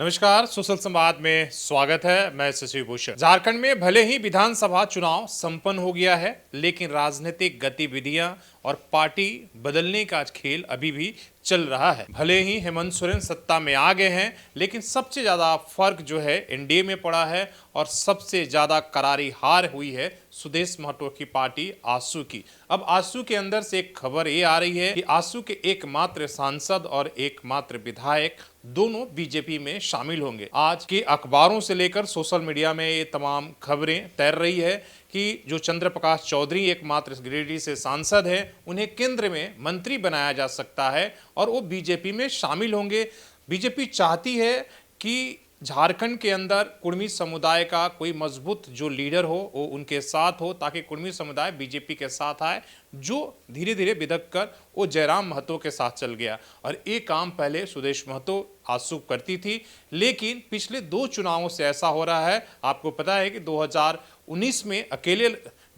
नमस्कार, सोशल संवाद में स्वागत है। मैं शशि भूषण। झारखंड में भले ही विधानसभा चुनाव संपन्न हो गया है, लेकिन राजनीतिक गतिविधियां और पार्टी बदलने का खेल अभी भी चल रहा है। भले ही हेमंत सोरेन सत्ता में आ गए हैं, लेकिन सबसे ज्यादा फर्क जो है एनडीए में पड़ा है और सबसे ज्यादा करारी हार हुई है सुदेश महतो की पार्टी आजसू की। अब आजसू के अंदर से एक खबर ये आ रही है कि आजसू के एकमात्र सांसद और एकमात्र विधायक दोनों बीजेपी में शामिल होंगे। आज के अखबारों से लेकर सोशल मीडिया में ये तमाम खबरें तैर रही है कि जो चंद्र प्रकाश चौधरी एकमात्र गिरिडीह से सांसद हैं, उन्हें केंद्र में मंत्री बनाया जा सकता है और वो बीजेपी में शामिल होंगे। बीजेपी चाहती है कि झारखंड के अंदर कुर्मी समुदाय का कोई मजबूत जो लीडर हो वो उनके साथ हो, ताकि कुर्मी समुदाय बीजेपी के साथ आए, जो धीरे धीरे बिदक कर वो जयराम महतो के साथ चल गया। और ये काम पहले सुदेश महतो आजसू करती थी, लेकिन पिछले 2 चुनावों से ऐसा हो रहा है। आपको पता है कि 2019 में अकेले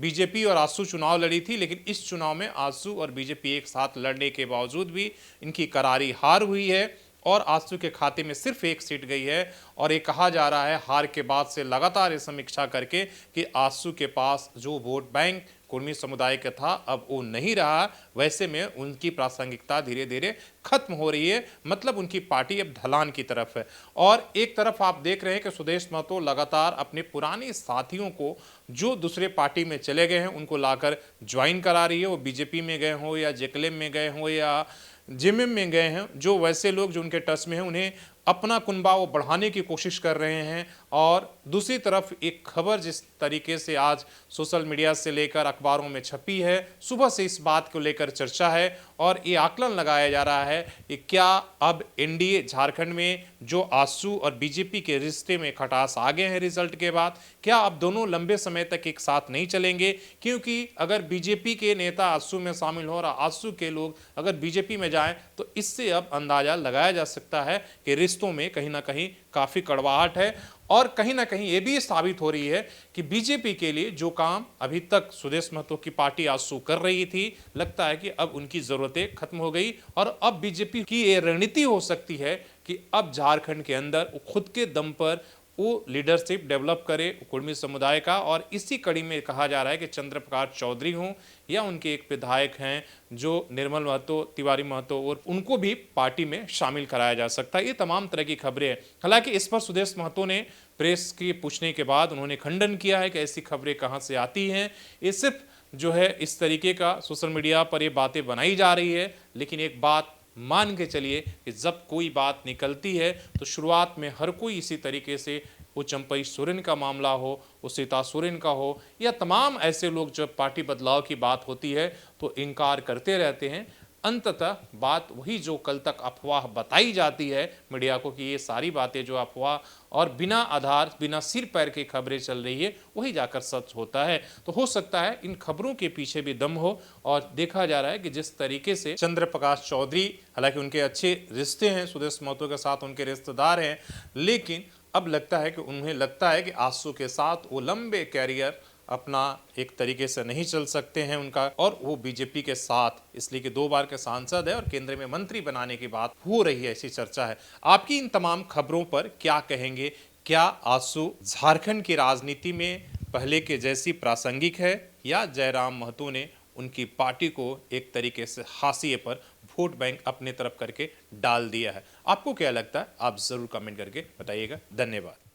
बीजेपी और आजसू चुनाव लड़ी थी, लेकिन इस चुनाव में आजसू और बीजेपी एक साथ लड़ने के बावजूद भी इनकी करारी हार हुई है और आजसू के खाते में सिर्फ 1 सीट गई है। और ये कहा जा रहा है हार के बाद से लगातार ये समीक्षा करके कि आजसू के पास जो वोट बैंक कुर्मी समुदाय का था अब वो नहीं रहा। वैसे में उनकी प्रासंगिकता धीरे धीरे खत्म हो रही है, मतलब उनकी पार्टी अब ढलान की तरफ है। और एक तरफ आप देख रहे हैं कि सुदेश महतो लगातार अपने पुराने साथियों को जो दूसरे पार्टी में चले गए हैं उनको लाकर ज्वाइन करा रही है। वो बीजेपी में गए हों या जेकेएम में गए हों या जेएमएम में गए हैं, जो वैसे लोग जो उनके टच में हैं उन्हें अपना कुनबा वो बढ़ाने की कोशिश कर रहे हैं। और दूसरी तरफ एक खबर जिस तरीके से आज सोशल मीडिया से लेकर अखबारों में छपी है, सुबह से इस बात को लेकर चर्चा है और ये आकलन लगाया जा रहा है कि क्या अब एनडीए झारखंड में जो आजसू और बीजेपी के रिश्ते में खटास आ गए हैं रिजल्ट के बाद, क्या अब दोनों लंबे समय तक एक साथ नहीं चलेंगे? क्योंकि अगर बीजेपी के नेता आजसू में शामिल हो और आजसू के लोग अगर बीजेपी में जाएं तो इससे अब अंदाजा लगाया जा सकता है कि रिश्तों में कहीं ना कहीं काफी कड़वाहट है। और कहीं ना कहीं ये भी साबित हो रही है कि बीजेपी के लिए जो काम अभी तक सुदेश महतो की पार्टी आजसू कर रही थी, लगता है कि अब उनकी जरूरतें खत्म हो गई और अब बीजेपी की ये रणनीति हो सकती है कि अब झारखंड के अंदर खुद के दम पर वो लीडरशिप डेवलप करे कुर्मी समुदाय का। और इसी कड़ी में कहा जा रहा है कि चंद्र प्रकाश चौधरी हों या उनके एक विधायक हैं जो निर्मल महतो, तिवारी महतो, और उनको भी पार्टी में शामिल कराया जा सकता है। ये तमाम तरह की खबरें हैं। हालांकि इस पर सुदेश महतो ने प्रेस के पूछने के बाद उन्होंने खंडन किया है कि ऐसी खबरें कहाँ से आती हैं, ये सिर्फ जो है इस तरीके का सोशल मीडिया पर ये बातें बनाई जा रही है। लेकिन एक बात मान के चलिए कि जब कोई बात निकलती है तो शुरुआत में हर कोई इसी तरीके से, वो चंपई सोरेन का मामला हो, वो सीता सोरेन का हो, या तमाम ऐसे लोग जब पार्टी बदलाव की बात होती है तो इनकार करते रहते हैं। अंततः बात वही जो कल तक अफवाह बताई जाती है मीडिया को कि ये सारी बातें जो अफवाह और बिना आधार बिना सिर पैर की खबरें चल रही है, वही जाकर सच होता है। तो हो सकता है इन खबरों के पीछे भी दम हो। और देखा जा रहा है कि जिस तरीके से चंद्र प्रकाश चौधरी, हालांकि उनके अच्छे रिश्ते हैं सुदेश महतो के साथ, उनके रिश्तेदार हैं, लेकिन अब लगता है कि उन्हें लगता है कि आजसू के साथ वो लंबे कैरियर अपना एक तरीके से नहीं चल सकते हैं उनका, और वो बीजेपी के साथ, इसलिए कि 2 बार के सांसद है और केंद्र में मंत्री बनाने की बात हो रही है, ऐसी चर्चा है। आपकी इन तमाम खबरों पर क्या कहेंगे? क्या आजसू झारखंड की राजनीति में पहले के जैसी प्रासंगिक है या जयराम महतो ने उनकी पार्टी को एक तरीके से हाशिए पर वोट बैंक अपने तरफ करके डाल दिया है? आपको क्या लगता है? आप जरूर कमेंट करके बताइएगा। धन्यवाद।